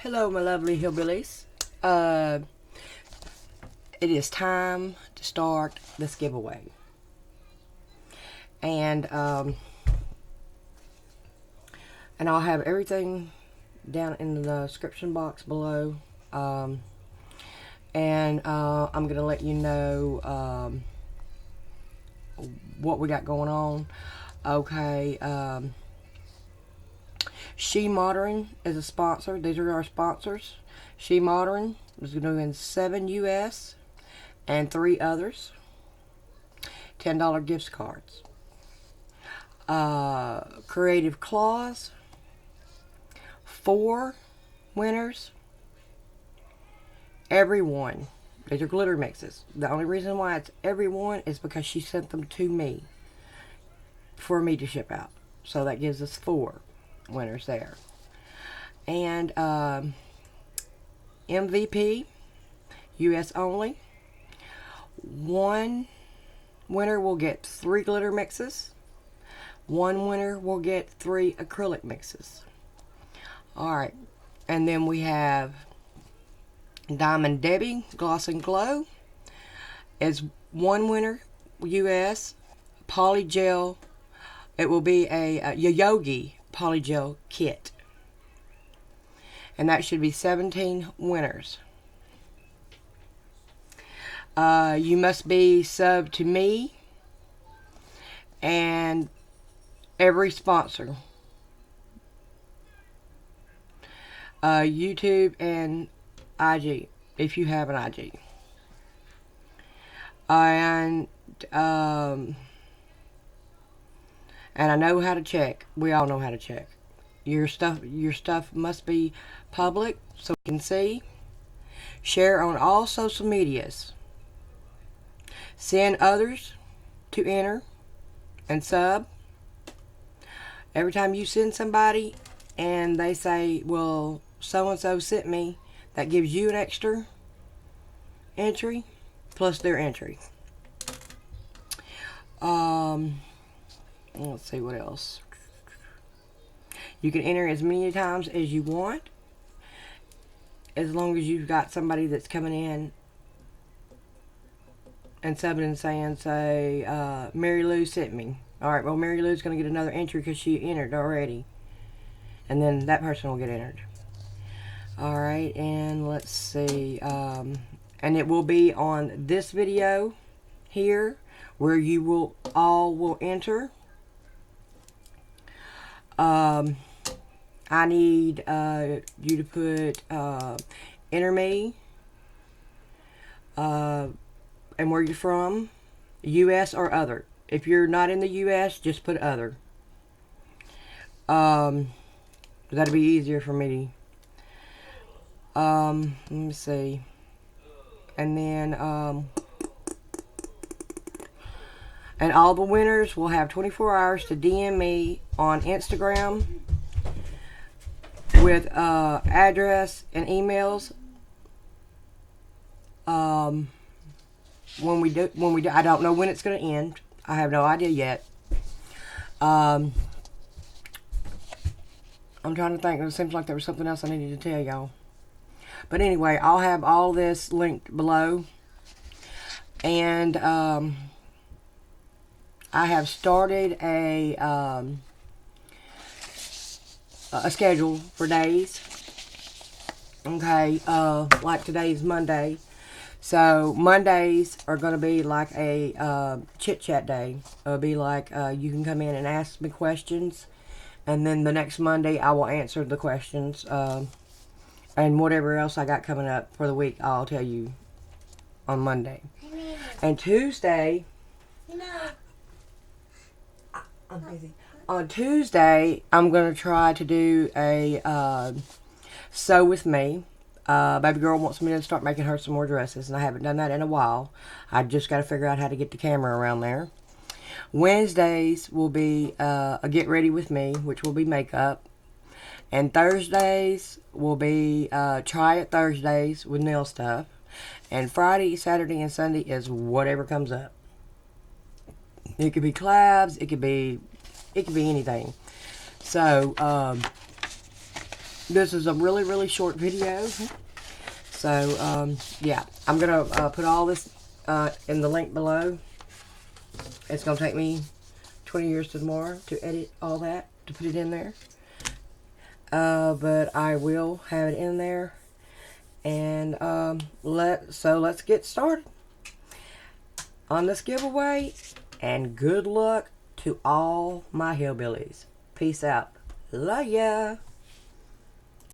Hello, my lovely hillbillies. It is time to start this giveaway. And I'll have everything down in the description box below. I'm going to let you know what we got going on. Okay, She Modern is a sponsor. These are our sponsors. She Modern is doing 7 US and 3 others. $10 gift cards. Creative Claws, 4 winners. Everyone. These are glitter mixes. The only reason why it's everyone is because she sent them to me for me to ship out. So that gives us 4 winners there. And MVP, US only. 1 winner will get 3 glitter mixes. 1 winner will get 3 acrylic mixes. Alright, and then we have Diamond Debbies Glossnglow is 1 winner, US polygel. It will be a YAYOGE polygel kit, and that should be 17 winners. You must be sub to me and every sponsor, YouTube and IG, if you have an IG. And I know how to check. We all know how to check. Your stuff must be public so we can see. Share on all social medias. Send others to enter and sub. Every time you send somebody and they say, well, so-and-so sent me, that gives you an extra entry plus their entry. Let's see what else. You can enter as many times as you want, as long as you've got somebody that's coming in and subbing and saying, say, Mary Lou sent me. Alright, well, Mary Lou's going to get another entry because she entered already. And then that person will get entered. Alright, and let's see. And it will be on this video here, where you will all enter. I need you to put enter me, and where you're from, US or other. If you're not in the US, just put other. That'll be easier for me. Let me see. And then and all the winners will have 24 hours to DM me on Instagram with address and emails. When we do, I don't know when it's going to end. I have no idea yet. I'm trying to think. It seems like there was something else I needed to tell y'all. But anyway, I'll have all this linked below. And I have started a schedule for days. Okay, like today's Monday. So Mondays are going to be like a chit-chat day. It'll be like you can come in and ask me questions. And then the next Monday I will answer the questions. And whatever else I got coming up for the week, I'll tell you on Monday. And Tuesday... I'm busy. On Tuesday, I'm going to try to do a sew with me. Baby girl wants me to start making her some more dresses, and I haven't done that in a while. I just got to figure out how to get the camera around there. Wednesdays will be a get ready with me, which will be makeup. And Thursdays will be try it Thursdays with nail stuff. And Friday, Saturday, and Sunday is whatever comes up. It could be collabs, it could be anything. So this is a really, really short video. So, yeah, I'm going to put all this in the link below. It's going to take me 20 years to tomorrow to edit all that, to put it in there. But I will have it in there. And let's get started on this giveaway. And good luck to all my hillbillies. Peace out. Love ya.